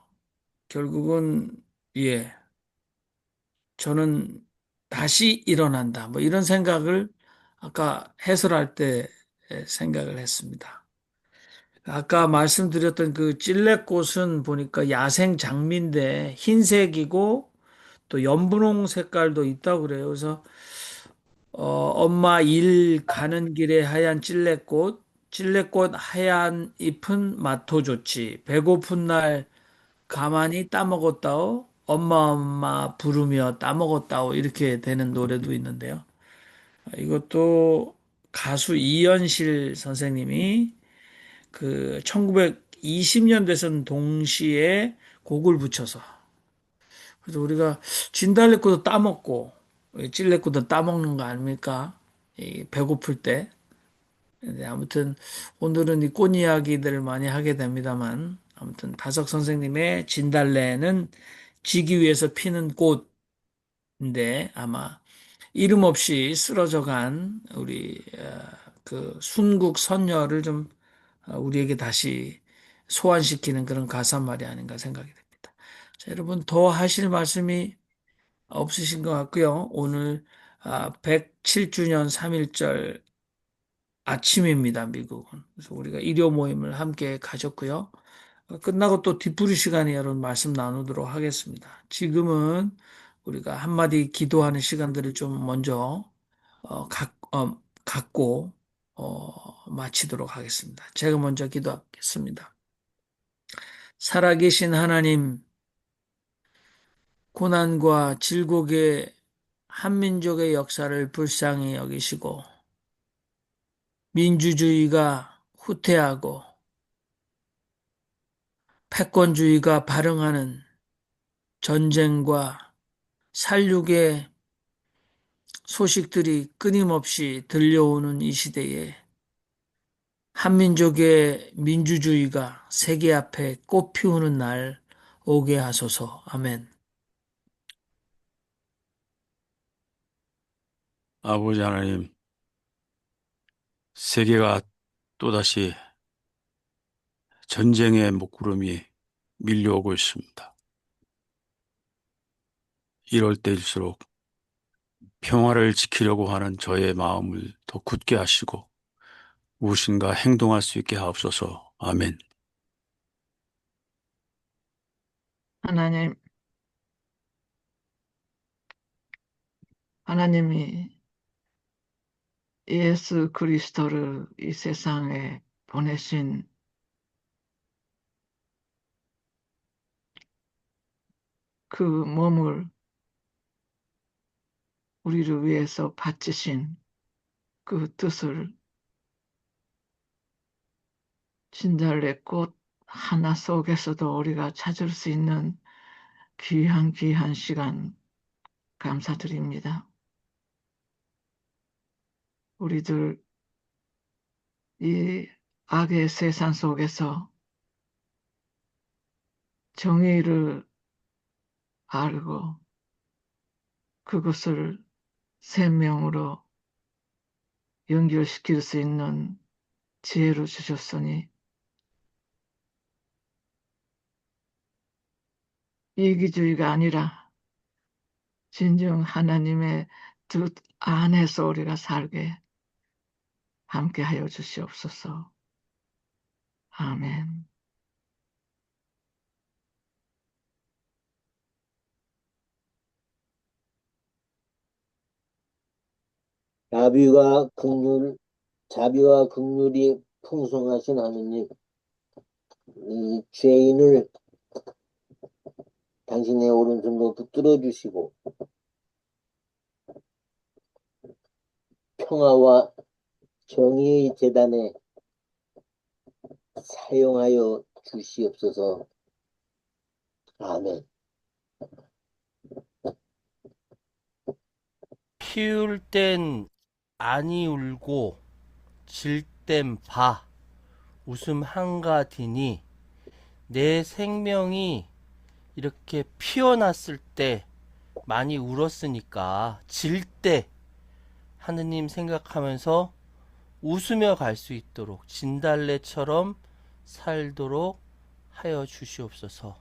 결국은 예, 저는 다시 일어난다. 뭐 이런 생각을 아까 해설할 때 생각을 했습니다. 아까 말씀드렸던 그 찔레꽃은 보니까 야생 장미인데 흰색이고 또 연분홍 색깔도 있다고 그래요. 그래서 엄마 일 가는 길에 하얀 찔레꽃, 찔레꽃 하얀 잎은 맛도 좋지. 배고픈 날 가만히 따먹었다오. 엄마 엄마 부르며 따먹었다오. 이렇게 되는 노래도 있는데요. 이것도 가수 이현실 선생님이 그 1920년대 선 동시에 곡을 붙여서 그래서 우리가 진달래꽃도 따먹고 찔레꾸도 따먹는 거 아닙니까? 배고플 때. 근데 아무튼 오늘은 이 꽃 이야기들을 많이 하게 됩니다만 아무튼 다석 선생님의 진달래는 지기 위해서 피는 꽃인데 아마 이름 없이 쓰러져 간 우리 그 순국 선녀를 좀 우리에게 다시 소환시키는 그런 가사말이 아닌가 생각이 됩니다. 자, 여러분 더 하실 말씀이 없으신 것 같고요. 오늘 107주년 3.1절 아침입니다, 미국은. 그래서 우리가 일요 모임을 함께 가졌고요. 끝나고 또 뒤풀이 시간에 여러분 말씀 나누도록 하겠습니다. 지금은 우리가 한마디 기도하는 시간들을 좀 먼저 갖고 마치도록 하겠습니다. 제가 먼저 기도하겠습니다. 살아계신 하나님, 고난과 질곡의 한민족의 역사를 불쌍히 여기시고 민주주의가 후퇴하고 패권주의가 발흥하는 전쟁과 살육의 소식들이 끊임없이 들려오는 이 시대에 한민족의 민주주의가 세계 앞에 꽃 피우는 날 오게 하소서. 아멘. 아버지 하나님, 세계가 또다시 전쟁의 먹구름이 밀려오고 있습니다. 이럴 때일수록 평화를 지키려고 하는 저의 마음을 더 굳게 하시고 무엇인가 행동할 수 있게 하옵소서. 아멘. 하나님이 예수 그리스도를 이 세상에 보내신 그 몸을 우리를 위해서 바치신 그 뜻을 진달래꽃 하나 속에서도 우리가 찾을 수 있는 귀한 시간 감사드립니다. 우리들 이 악의 세상 속에서 정의를 알고 그것을 생명으로 연결시킬 수 있는 지혜를 주셨으니 이기주의가 아니라 진정 하나님의 뜻 안에서 우리가 살게 함께하여 주시옵소서. 아멘. 자비와 긍휼이 풍성하신 하느님, 이 죄인을 당신의 오른손으로 붙들어 주시고 평화와 정의의 재단에 사용하여 주시옵소서. 아멘. 피울 땐 아니 울고 질 땐 봐 웃음 한가디니 내 생명이 이렇게 피어났을 때 많이 울었으니까 질 때 하느님 생각하면서 웃으며 갈 수 있도록 진달래처럼 살도록 하여 주시옵소서.